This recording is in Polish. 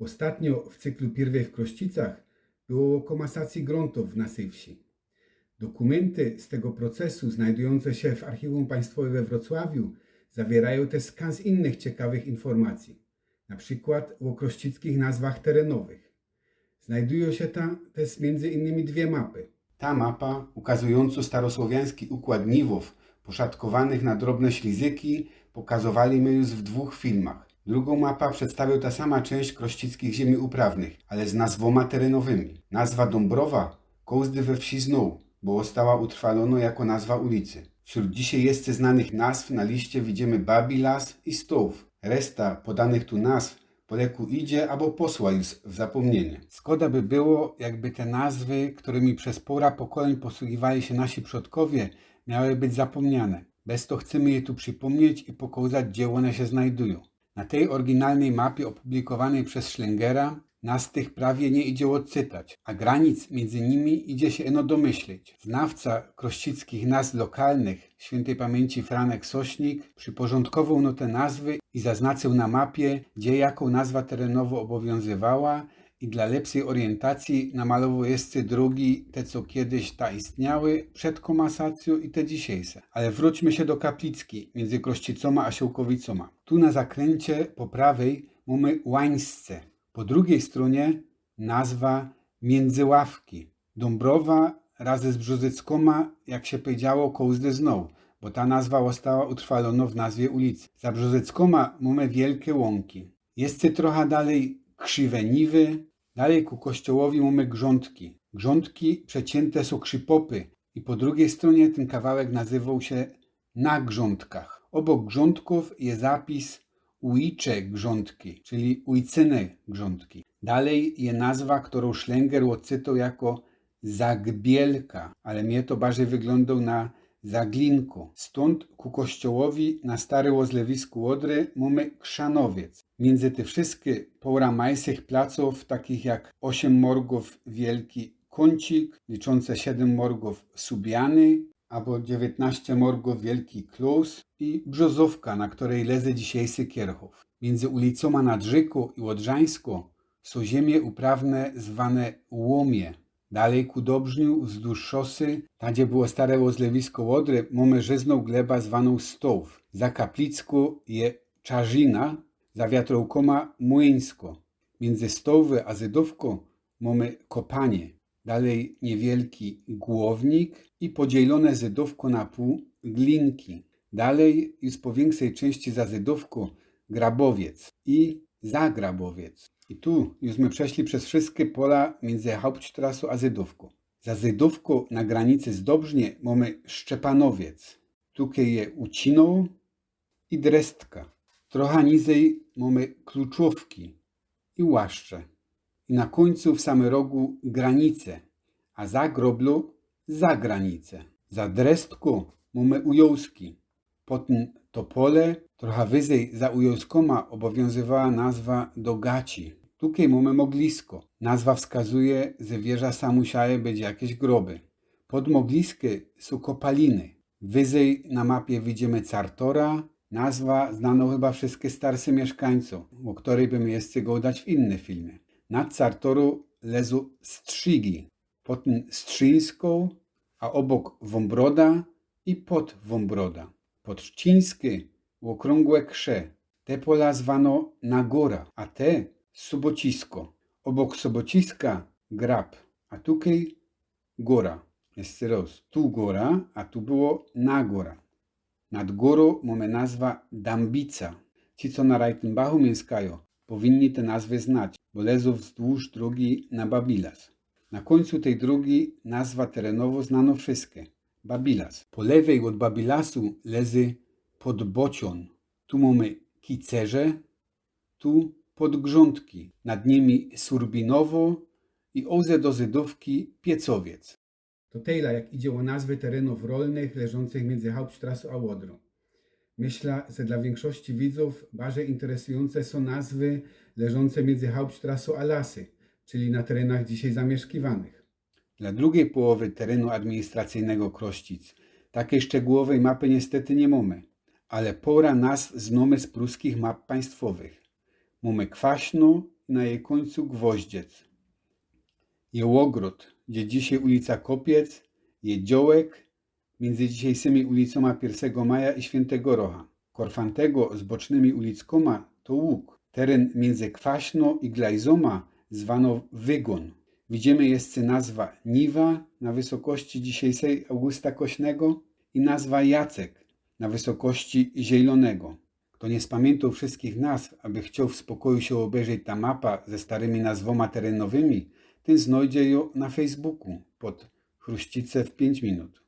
Ostatnio w cyklu Pierwej w Krościcach było o komasacji gruntów w naszej wsi. Dokumenty z tego procesu znajdujące się w Archiwum Państwowym we Wrocławiu zawierają też skans innych ciekawych informacji, na przykład o krościckich nazwach terenowych. Znajdują się tam też między innymi dwie mapy. Ta mapa, ukazująca starosłowiański układ niwów poszatkowanych na drobne ślizyki, pokazywaliśmy już w dwóch filmach. Drugą mapę przedstawia ta sama część krościckich ziemi uprawnych, ale z nazwoma terenowymi. Nazwa Dąbrowa kołzdy we wsi znów, bo została utrwalona jako nazwa ulicy. Wśród dzisiaj jeszcze znanych nazw na liście widzimy Babilas i Stołów. Reszta podanych tu nazw poleku idzie albo posła już w zapomnienie. Szkoda by było, jakby te nazwy, którymi przez pora pokoleń posługiwali się nasi przodkowie, miały być zapomniane. Bez to chcemy je tu przypomnieć i pokazać, gdzie one się znajdują. Na tej oryginalnej mapie opublikowanej przez Schlengera nas tych prawie nie idzie odczytać, a granic między nimi idzie się eno domyśleć. Znawca krościckich nazw lokalnych, świętej pamięci Franek Sośnik, przyporządkował no te nazwy i zaznaczył na mapie, gdzie jaką nazwa terenowo obowiązywała i dla lepszej orientacji namalował jeszcze drugi, te co kiedyś ta istniały przed komasacją i te dzisiejsze. Ale wróćmy się do Kaplicki między Krościcoma a Siłkowicoma. Tu na zakręcie po prawej mamy Łańsce. Po drugiej stronie nazwa Międzyławki. Dąbrowa razem z Brzozyckoma, jak się powiedziało, kołzdy znów, bo ta nazwa została utrwalona w nazwie ulicy. Za Brzozyckoma mamy Wielkie Łąki. Jeszcze trochę dalej Krzywe Niwy, dalej ku kościołowi mamy Grządki. Grządki przecięte są krzypopy i po drugiej stronie ten kawałek nazywał się Na Grządkach. Obok Grządków jest zapis Ujcze Grządki, czyli Ujcyne Grządki. Dalej jest nazwa, którą Schlenger odczytał jako Zagbielka, ale mnie to bardziej wyglądał na Zaglinko. Stąd ku kościołowi na Stare Łozlewisku Odry mamy Krzanowiec. Między te wszystkie poramajsych placów, takich jak 8 morgów Wielki Kącik, liczące 7 morgów Subiany, albo 19 morgów Wielki Klus i Brzozówka, na której leży dzisiejszy Kierchów. Między ulicoma Nadrzyku i Łodrzańsko są ziemie uprawne zwane Łomie. Dalej ku Dobrzniu wzdłuż szosy, tam gdzie było Stare Łozlewisko Łodry, mamy żyzną glebę zwaną Stołów. Za Kaplicku je Czarzina, za Wiatrołkoma Młyńsko. Między Stołwy a Zydówką mamy Kopanie. Dalej niewielki Głownik i podzielone Zydówko na pół Glinki. Dalej już po większej części za Zydówką Grabowiec i Zagrabowiec. I tu już my przeszli przez wszystkie pola między Hauptstrassą a Zydówką. Za Zydówką na granicy z Dobrznie mamy Szczepanowiec. Tutaj je Uciną i Drestka. Trochę niżej mamy Kluczówki i Łaszcze. I na końcu w samym rogu Granice, a za Groblu za granicę. Za Drestką mamy Ujołski. Potem Topole, trochę wyżej za Ujołskoma obowiązywała nazwa Dogaci. Tutaj mamy Moglisko. Nazwa wskazuje, że wieża sa musiały być jakieś groby. Pod Mogliskie są kopaliny. Wyżej na mapie widzimy Cartora, nazwa znaną chyba wszystkie starsze mieszkańców, o której bym jeszcze go dać w innym filmie. Nad Cartoru leżą Strzygi, potem Strzyńską, a obok Wąbroda i pod Wąbroda. Pod Trzcińskie okrągłe Krze. Te pola zwano Nagora, a te Sobocisko. Obok Sobociska Grab, a tutaj Góra. Jeszcze raz, tu Góra, a tu było Nagora. Nad górą mamy nazwa Dambica. Ci, co na Reichenbachu mieszkają, powinni te nazwy znać, bo leżą wzdłuż drogi na Babilas. Na końcu tej drogi nazwa terenowo znano wszystkie. Babilas. Po lewej od Babilasu leży Podbocion. Tu mamy Kicerze, tu Podgrządki. Nad nimi Surbinowo i oze do Zydówki Piecowiec. To tyle, jak idzie o nazwy terenów rolnych leżących między Hauptstrassą a Łodrą. Myślę, że dla większości widzów bardziej interesujące są nazwy leżące między Hauptstrassą a Lasy, czyli na terenach dzisiaj zamieszkiwanych. Dla drugiej połowy terenu administracyjnego Krościc takiej szczegółowej mapy niestety nie mamy, ale pora nazw znamy z pruskich map państwowych. Mamy Kwaśno i na jej końcu Gwoździec. Jełogród, gdzie dzisiaj ulica Kopiec, Jedziołek, między dzisiejszymi ulicoma 1 Maja i Świętego Rocha. Korfantego z bocznymi ulickoma to Łuk. Teren między Kwaśno i Glajzoma zwano Wygon. Widzimy jeszcze nazwa Niwa na wysokości dzisiejszej Augusta Kośnego i nazwa Jacek na wysokości Zielonego. Kto nie spamiętał wszystkich nazw, aby chciał w spokoju się obejrzeć ta mapa ze starymi nazwoma terenowymi, ten znajdzie ją na Facebooku pod Chruścice w 5 minut.